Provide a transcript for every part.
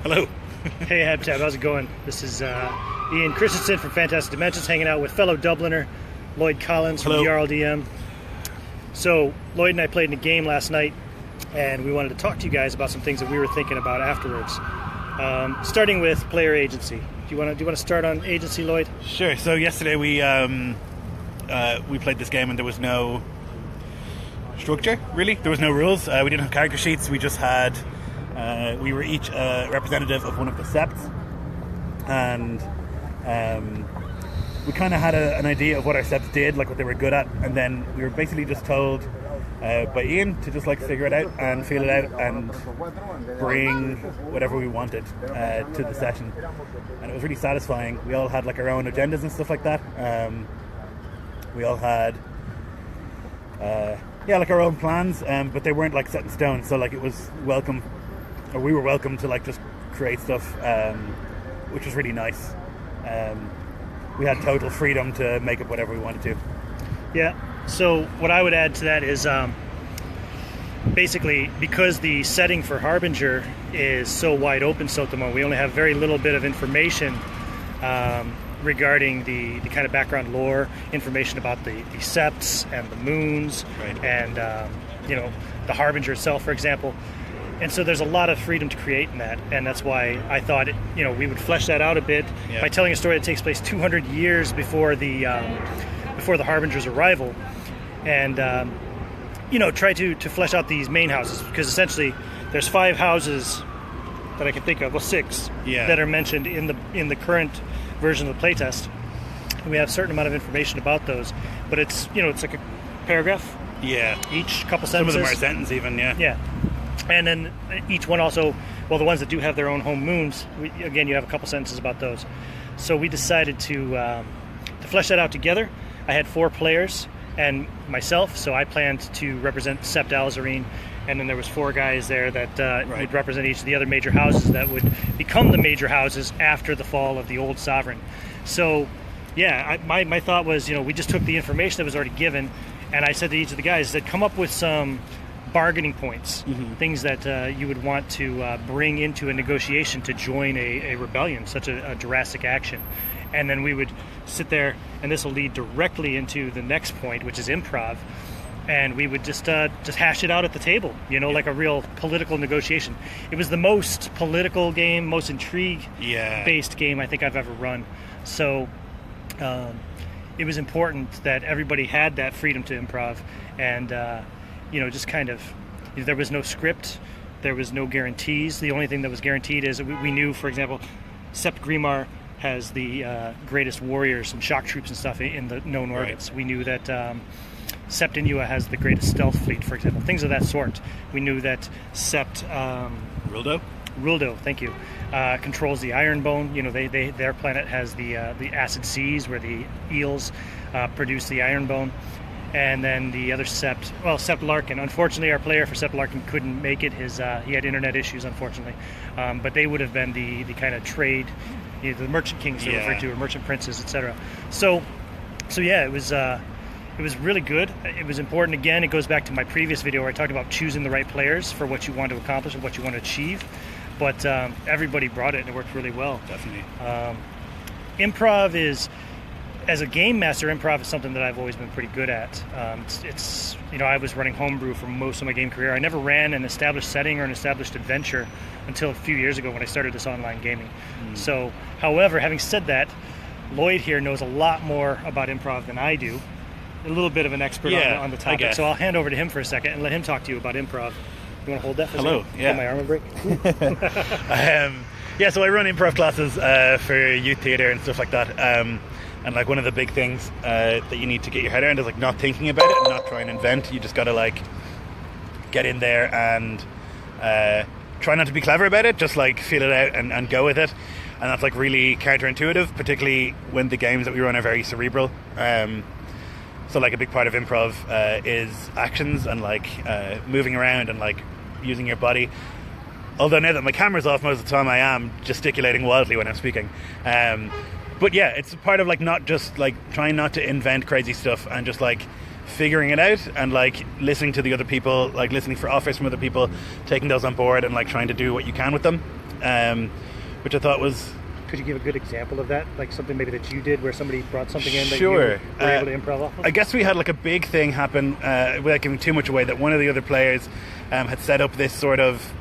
Hello. Hey, Habitat, how's it going? This is Ian Christensen from Fantastic Dimensions, hanging out with fellow Dubliner Lloyd Collins from Hello. Jarl DM. So, Lloyd and I played in a game last night, and we wanted to talk to you guys about some things that we were thinking about afterwards. Starting with player agency. Do you want to start on agency, Lloyd? Sure. So yesterday we played this game and there was no structure, really. There was no rules. We didn't have character sheets. We just had... we were each a representative of one of the septs, and we kind of had an idea of what our septs did, like what they were good at, and then we were basically just told by Ian to just like figure it out and feel it out and bring whatever we wanted to the session, and it was really satisfying. We all had like our own agendas and stuff like that. We all had like our own plans, but they weren't like set in stone, so like it was welcome, or we were welcome to like just create stuff, which was really nice. We had total freedom to make up whatever we wanted to. Yeah. So what I would add to that is basically because the setting for Harbinger is so wide open still at the moment, we only have very little bit of information regarding the kind of background lore, information about the septs and the moons, right. And the Harbinger itself, for example. And so there's a lot of freedom to create in that, and that's why I thought we would flesh that out a bit by telling a story that takes place 200 years before the Harbinger's arrival, and try to flesh out these main houses, because essentially there's 5 houses that I can think of, well 6 that are mentioned in the current version of the playtest. We have a certain amount of information about those, but it's like a paragraph. Yeah. Each couple sentences. Some of them are a sentence even. Yeah. Yeah. And then each one also, well, the ones that do have their own home moons, again, you have a couple sentences about those. So we decided to flesh that out together. I had 4 players and myself, so I planned to represent Sept Alzarine, and then there was 4 guys there that would represent each of the other major houses that would become the major houses after the fall of the old sovereign. So, yeah, my thought was, we just took the information that was already given, and I said to each of the guys that come up with some bargaining points, things that you would want to bring into a negotiation to join a rebellion, such a drastic action. And then we would sit there, and this will lead directly into the next point, which is improv, and we would just hash it out at the table, like a real political negotiation. It was the most political game, most intrigue-based game I think I've ever run. So it was important that everybody had that freedom to improv, and just kind of, there was no script, there was no guarantees. The only thing that was guaranteed is that we knew, for example, Sept Grimar has the greatest warriors and shock troops and stuff in the known orbits. Right. We knew that Sept Inua has the greatest stealth fleet, for example, things of that sort. We knew that Sept Ruldo, thank you, controls the Iron Bone. Their planet has the acid seas where the eels produce the Iron Bone. And then the other Sept Larkin. Unfortunately, our player for Sept Larkin couldn't make it. He had internet issues, unfortunately. But they would have been the kind of trade, the merchant kings they're referred to, or merchant princes, etc. So yeah, it was really good. It was important. Again, it goes back to my previous video where I talked about choosing the right players for what you want to accomplish and what you want to achieve. But everybody brought it, and it worked really well. Definitely. Improv is... As a game master, improv is something that I've always been pretty good at. It's I was running homebrew for most of my game career. I never ran an established setting or an established adventure until a few years ago when I started this online gaming. So, however, having said that, Lloyd here knows a lot more about improv than I do. A little bit of an expert on the topic. So I'll hand over to him for a second and let him talk to you about improv. You want to hold that for a second? Yeah. Get my arm a break? So I run improv classes for youth theatre and stuff like that. And like one of the big things that you need to get your head around is like not thinking about it and not trying to invent. You just got to like get in there and try not to be clever about it. Just like feel it out and go with it. And that's like really counterintuitive, particularly when the games that we run are very cerebral. So like a big part of improv is actions and like moving around and like using your body. Although now that my camera's off most of the time, I am gesticulating wildly when I'm speaking. But yeah, it's part of like not just like trying not to invent crazy stuff and just like figuring it out and like listening to the other people, like listening for offers from other people, taking those on board and like trying to do what you can with them, which I thought was. Could you give a good example of that, like something maybe that you did where somebody brought something in that Sure. you were able to improv off of? I guess we had like a big thing happen without giving too much away, that one of the other players had set up this sort of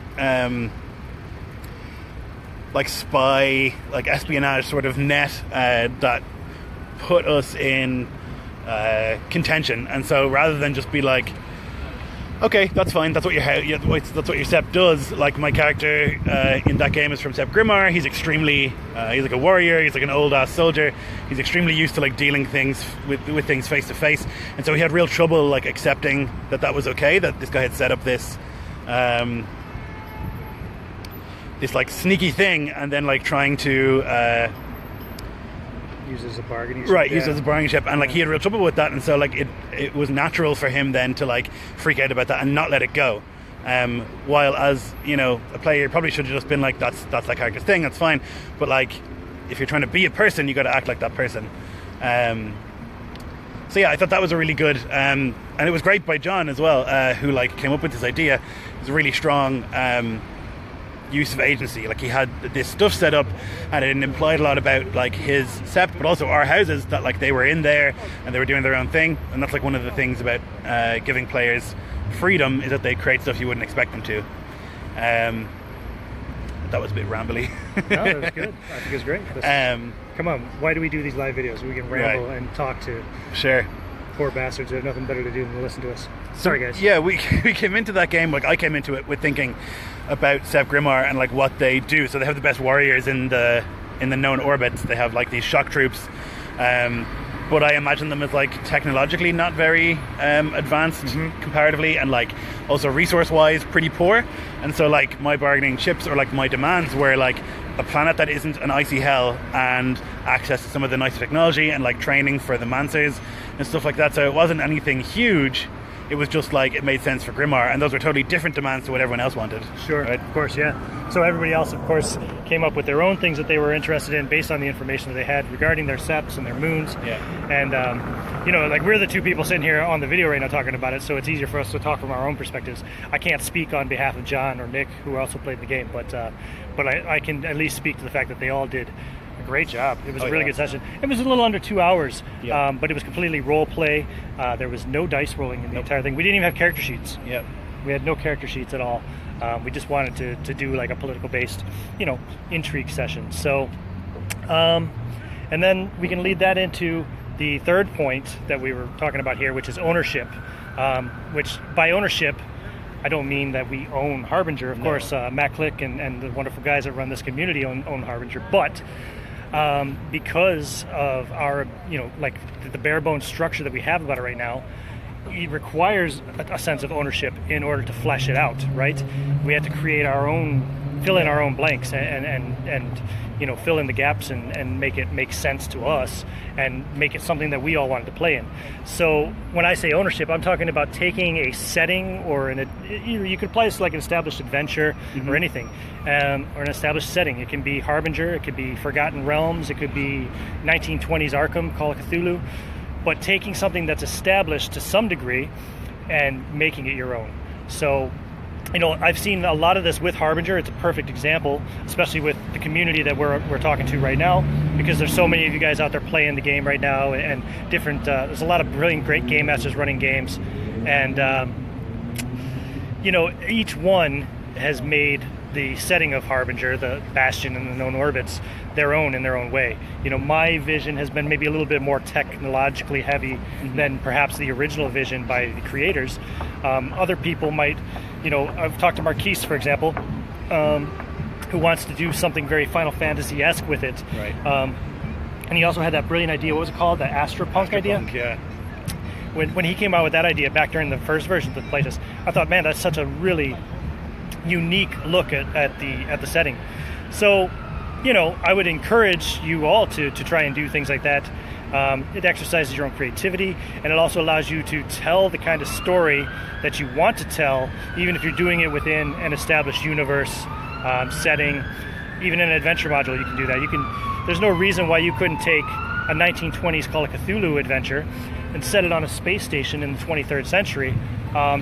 like spy, like espionage sort of net that put us in contention. And so rather than just be like, okay, that's fine, that's what your Sepp does, like my character in that game is from Sepp Grimmar. He's extremely he's like a warrior, he's like an old ass soldier, he's extremely used to like dealing things with things face to face, and so he had real trouble like accepting that was okay, that this guy had set up this this like sneaky thing, and then like trying to use as a bargaining chip. Right, use as a bargaining chip, and like he had real trouble with that, and so like it was natural for him then to like freak out about that and not let it go. While as you know, a player probably should have just been like, that's that character's thing, that's fine. But like, if you're trying to be a person, you got to act like that person. So yeah, I thought that was a really good, and it was great by John as well, who like came up with this idea. It was a really strong use of agency. Like he had this stuff set up, and it implied a lot about like his Sept, but also our houses, that like they were in there and they were doing their own thing. And that's like one of the things about giving players freedom, is that they create stuff you wouldn't expect them to. That was a bit rambly. No, that was good. I think it was great. Come on, why do we do these live videos? We can ramble and talk to poor bastards who have nothing better to do than to listen to us. Sorry, guys. Yeah, we came into that game, like I came into it with thinking about Sepp Grimmar and like what they do. So they have the best warriors in the known orbits. They have like these shock troops, but I imagine them as like technologically not very advanced comparatively, and like also resource wise pretty poor. And so like my bargaining chips, or like my demands, were like a planet that isn't an icy hell, and access to some of the nicer technology, and like training for the Mancers and stuff like that. So it wasn't anything huge. It was just like, it made sense for Grimmar, and those were totally different demands to what everyone else wanted. Sure, right? Of course, yeah. So everybody else, of course, came up with their own things that they were interested in based on the information that they had regarding their Septs and their moons. Yeah. And, you know, like we're the two people sitting here on the video right now talking about it, so it's easier for us to talk from our own perspectives. I can't speak on behalf of John or Nick, who also played the game, but I can at least speak to the fact that they all did a great job. It was a really good session. It was a little under 2 hours, but it was completely role play. There was no dice rolling in the entire thing. We didn't even have character sheets. Yeah, we had no character sheets at all. We just wanted to do like a political based, you know, intrigue session. So, and then we can lead that into the third point that we were talking about here, which is ownership. Which by ownership, I don't mean that we own Harbinger. Of course, Matt Click and the wonderful guys that run this community own Harbinger, but because of our, you know, like the bare bones structure that we have about it right now, it requires a sense of ownership in order to flesh it out, right? We had to create our own, fill in our own blanks and you know, fill in the gaps and make it make sense to us and make it something that we all wanted to play in. So when I say ownership, I'm talking about taking a setting or you could apply this to like an established adventure or anything, or an established setting. It can be Harbinger, it could be Forgotten Realms, it could be 1920s Arkham, Call of Cthulhu, but taking something that's established to some degree and making it your own. So, you know, I've seen a lot of this with Harbinger. It's a perfect example, especially with the community that we're talking to right now, because there's so many of you guys out there playing the game right now, and different. There's a lot of brilliant, great game masters running games, and you know, each one has made the setting of Harbinger, the Bastion and the known orbits, their own in their own way. You know, my vision has been maybe a little bit more technologically heavy than perhaps the original vision by the creators. Other people might, you know, I've talked to Marquise, for example, who wants to do something very Final Fantasy-esque with it. Right. And he also had that brilliant idea, what was it called? The Astropunk idea? Yeah. When he came out with that idea back during the first version of the playtest, I thought, man, that's such a really unique look at the setting. So, you know, I would encourage you all to try and do things like that. It exercises your own creativity, and it also allows you to tell the kind of story that you want to tell, even if you're doing it within an established universe, setting. Even in an adventure module, you can do that. There's no reason why you couldn't take a 1920s Call of Cthulhu adventure and set it on a space station in the 23rd century,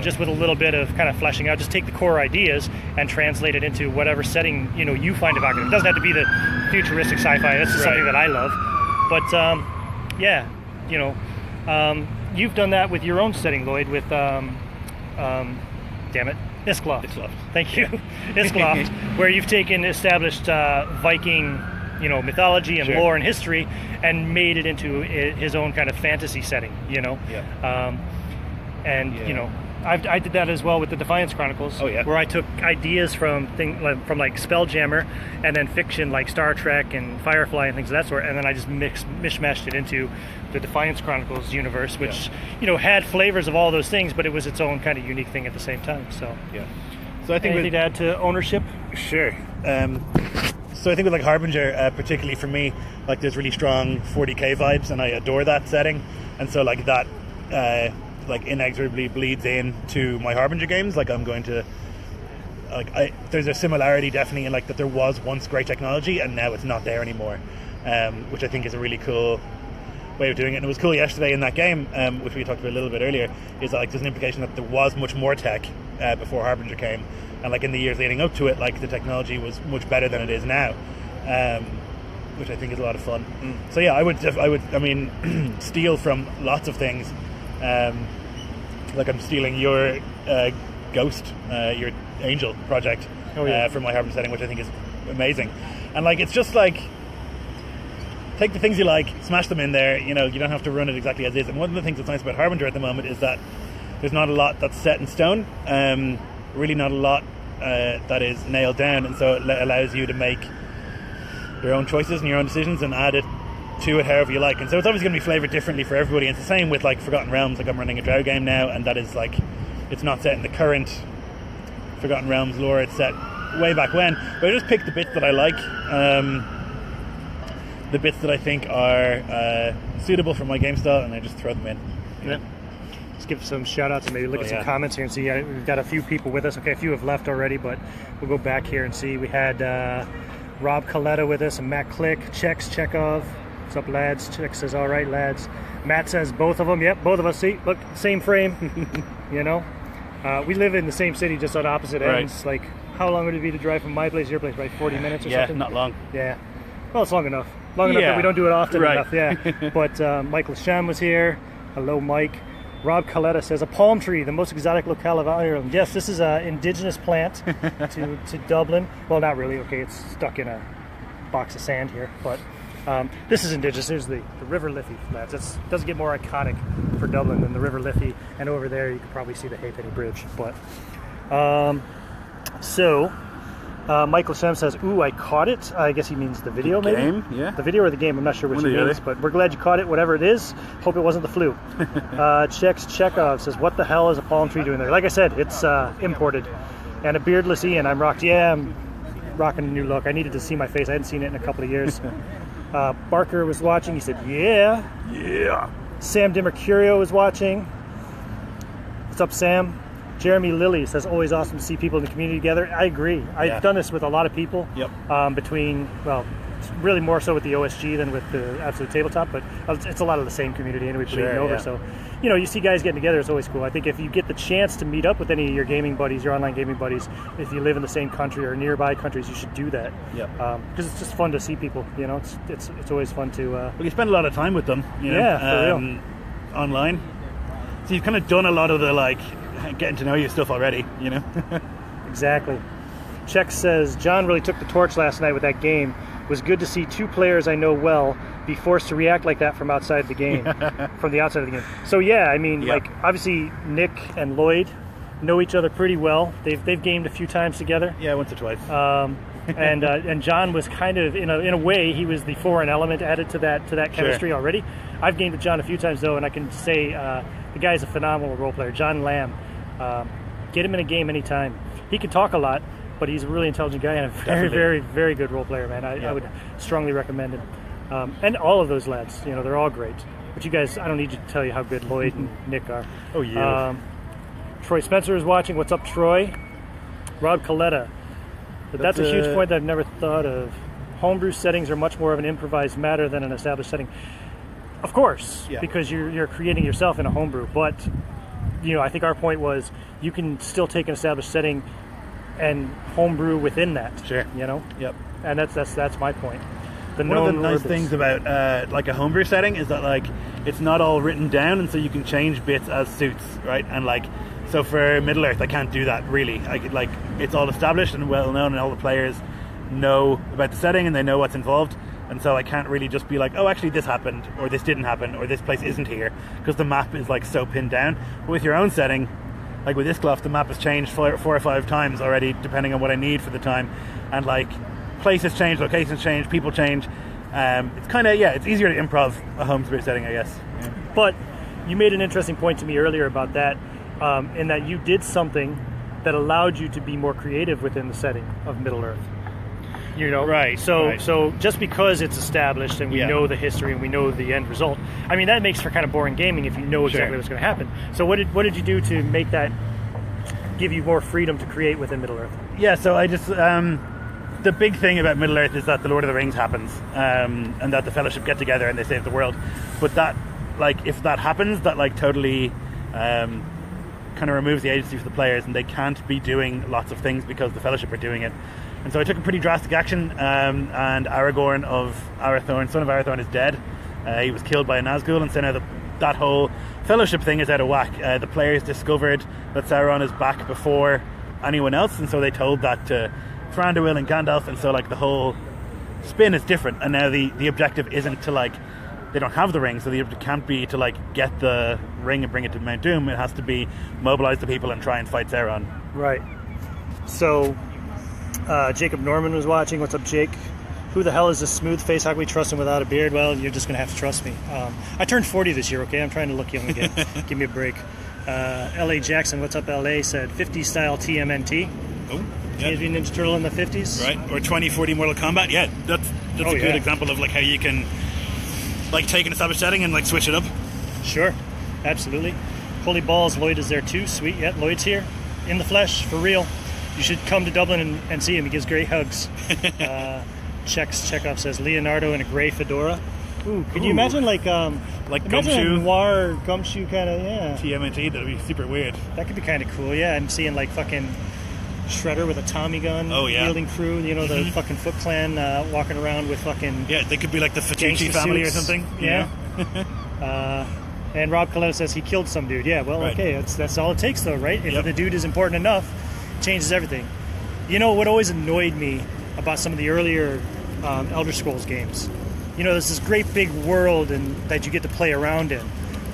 just with a little bit of kind of fleshing out. Just take the core ideas and translate it into whatever setting you find evocative. It doesn't have to be the futuristic sci-fi. That's just something that I love. But you've done that with your own setting, Lloyd, with damn it, Iskloft. Thank you, Iskloft, where you've taken established Viking, mythology and lore and history, and made it into his own kind of fantasy setting. I did that as well with the Defiance Chronicles, where I took ideas from like Spelljammer, and then fiction like Star Trek and Firefly and things of that sort, and then I just mishmashed it into the Defiance Chronicles universe, which had flavors of all those things, but it was its own kind of unique thing at the same time. So So I think anything to add to ownership? Sure. So I think with like Harbinger, particularly for me, like there's really strong 40k vibes, and I adore that setting, and so like that like inexorably bleeds into my Harbinger games. Like I'm going to there's a similarity definitely in like that there was once great technology and now it's not there anymore, which I think is a really cool way of doing it. And it was cool yesterday in that game, which we talked about a little bit earlier, is that like there's an implication that there was much more tech before Harbinger came, and like in the years leading up to it, like the technology was much better than it is now, which I think is a lot of fun. So yeah, I would steal from lots of things. Like I'm stealing your Ghost, your Angel project from my Harbinger setting, which I think is amazing. And like it's just like take the things you like, smash them in there. You don't have to run it exactly as is. And one of the things that's nice about Harbinger at the moment is that there's not a lot that's set in stone. Really not a lot that is nailed down, and so it allows you to make your own choices and your own decisions and add it to it however you like. And so it's obviously going to be flavored differently for everybody. And it's the same with like Forgotten Realms. Like I'm running a Drow game now, and that is like it's not set in the current Forgotten Realms lore. It's set way back when. But I just pick the bits that I like, the bits that I think are suitable for my game style, and I just throw them in. Yeah. Let's give some shout outs and maybe look at some comments here and see. We've got a few people with us. Okay, a few have left already, but we'll go back here and see. We had Rob Coletta with us and Matt Click, Chekhov. What's up, lads? Check says, all right, lads. Matt says, both of them. Yep, both of us. See, look, same frame. We live in the same city, just on opposite ends. Like, how long would it be to drive from my place to your place? Right, 40 minutes or something? Yeah, not long. Yeah. Well, it's long enough. Long enough that we don't do it often enough, yeah. But Michael Sham was here. Hello, Mike. Rob Coletta says, a palm tree, the most exotic locale of Ireland. Yes, this is an indigenous plant to Dublin. Well, not really. Okay, it's stuck in a box of sand here, but this is indigenous. There's the River Liffey lads. It doesn't get more iconic for Dublin than the River Liffey, and over there you can probably see the Halfpenny Bridge. But Michael Shem says, ooh, I caught it. I guess he means the video, maybe? Game, yeah. The video or the game, I'm not sure which he means, but we're glad you caught it, whatever it is. Hope it wasn't the flu. Chekhov says, what the hell is a palm tree doing there? Like I said, it's imported. And a beardless Ian, I'm rocking a new look. I needed to see my face. I hadn't seen it in a couple of years. Barker was watching. He said, yeah. Sam DiMercurio was watching. What's up, Sam? Jeremy Lilly says, always awesome to see people in the community together. I agree. I've done this with a lot of people. It's really more so with the OSG than with the Absolute Tabletop, but it's a lot of the same community anyway, bleeding over. Yeah. So, you see guys getting together, it's always cool. I think if you get the chance to meet up with any of your gaming buddies, your online gaming buddies, if you live in the same country or nearby countries, you should do that. Because it's just fun to see people. It's always fun to. Well, you spend a lot of time with them. For real. Online. So you've kind of done a lot of the getting to know you stuff already. Exactly. Czech says, John really took the torch last night with that game. It was good to see two players I know well be forced to react like that from outside the game, from the outside of the game. So obviously Nick and Lloyd know each other pretty well. They've gamed a few times together. Yeah, once or twice. And John was kind of in a way he was the foreign element added to that chemistry already. I've gamed with John a few times though, and I can say the guy's a phenomenal role player. John Lamb. Get him in a game anytime. He can talk a lot, but he's a really intelligent guy and a very, very, very good role player, man. I would strongly recommend him. And all of those lads, they're all great. But you guys, I don't need to tell you how good Lloyd and Nick are. Oh, yeah. Troy Spencer is watching. What's up, Troy? Rob Coletta. But that's a huge point that I've never thought of. Homebrew settings are much more of an improvised matter than an established setting. Of course, Yeah. because you're creating yourself in a homebrew. But I think our point was you can still take an established setting and homebrew within that. Sure. Yep. And that's my point. One of the nice things about like a homebrew setting is that like it's not all written down, and so you can change bits as suits, right? And like so for Middle Earth, I can't do that really. Like it's all established and well known, and all the players know about the setting and they know what's involved. And so I can't really just be like, oh, actually this happened, or this didn't happen, or this place isn't here, because the map is like so pinned down. But with your own setting, like with Iscloff, the map has changed 4 or 5 times already, depending on what I need for the time. And like places change, locations change, people change. It's kind of, it's easier to improv a homebrew setting, I guess. Yeah. But you made an interesting point to me earlier about that, in that you did something that allowed you to be more creative within the setting of Middle Earth. Right. So just because it's established and we know the history and we know the end result, I mean that makes for kind of boring gaming if you know exactly what's going to happen. So what did you do to make that give you more freedom to create within Middle Earth? Yeah. So I just the big thing about Middle Earth is that the Lord of the Rings happens, and that the Fellowship get together and they save the world. But that, like, if that happens, that like totally kind of removes the agency for the players, and they can't be doing lots of things because the Fellowship are doing it. And so I took a pretty drastic action, and Aragorn of Arathorn, son of Arathorn, is dead. He was killed by a Nazgul, and so now that whole Fellowship thing is out of whack. The players discovered that Sauron is back before anyone else, and so they told that to Thranduil and Gandalf, and so like the whole spin is different. And now the objective isn't to like, they don't have the ring, so the objective can't be to like get the ring and bring it to Mount Doom. It has to be mobilize the people and try and fight Sauron. Right. So Jacob Norman was watching. What's up, Jake? Who the hell is this smooth face? How can we trust him without a beard? Well, you're just going to have to trust me. I turned 40 this year, okay? I'm trying to look young again. Give me a break. L.A. Jackson, what's up, L.A., said 50 style TMNT. Oh, Teenage Mutant Ninja Turtle in the 50s. Right, or 2040 Mortal Kombat. Yeah, that's a good example of like how you can like take an established setting and like switch it up. Sure, absolutely. Holy balls, Lloyd is there too. Sweet, yeah, Lloyd's here. In the flesh, for real. You should come to Dublin and see him. He gives great hugs. Chekhov says Leonardo in a gray fedora. Ooh, could you imagine like gumshoe, a noir gumshoe kind of TMNT? That'd be super weird. That could be kind of cool, yeah. And seeing like fucking Shredder with a Tommy gun, wielding through, the fucking Foot Clan walking around with fucking they could be like the Fatucci family or something. Yeah. And Rob Coletta says he killed some dude. Yeah, well, okay, that's all it takes though, right? If the dude is important enough, it changes everything. What always annoyed me about some of the earlier Elder Scrolls games, there's this great big world and that you get to play around in,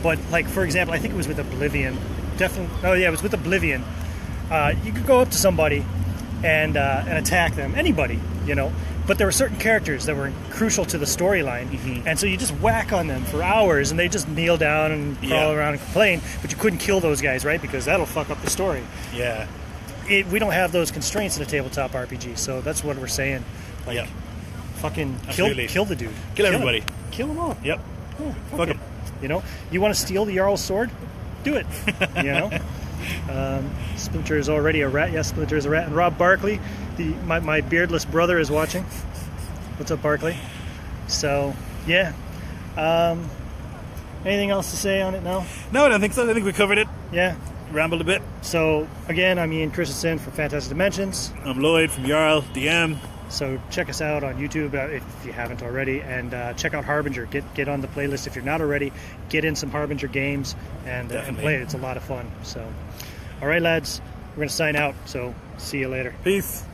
but like for example, I think it was with Oblivion. It was with Oblivion. You could go up to somebody and attack them, anybody, but there were certain characters that were crucial to the storyline, and so you just whack on them for hours, and they just kneel down and crawl around and complain, but you couldn't kill those guys, right? Because that'll fuck up the story. Yeah. We don't have those constraints in a tabletop RPG, so that's what we're saying. Like, fucking kill the dude. Kill everybody. Kill them all. Yep. Yeah, fuck him. You want to steal the Jarl's sword? Do it. Splinter is already a rat. Yes, Splinter is a rat. And Rob Barkley, my beardless brother, is watching. What's up, Barkley? So, yeah. Anything else to say on it now? No, I don't think so. I think we covered it. Yeah. Rambled a bit. So, again, I'm Ian Christensen from Fantastic Dimensions. I'm Lloyd from Jarl, DM. So check us out on YouTube if you haven't already, and check out Harbinger. Get on the playlist if you're not already. Get in some Harbinger games and play it. It's a lot of fun. So, all right, lads, we're going to sign out. So see you later. Peace.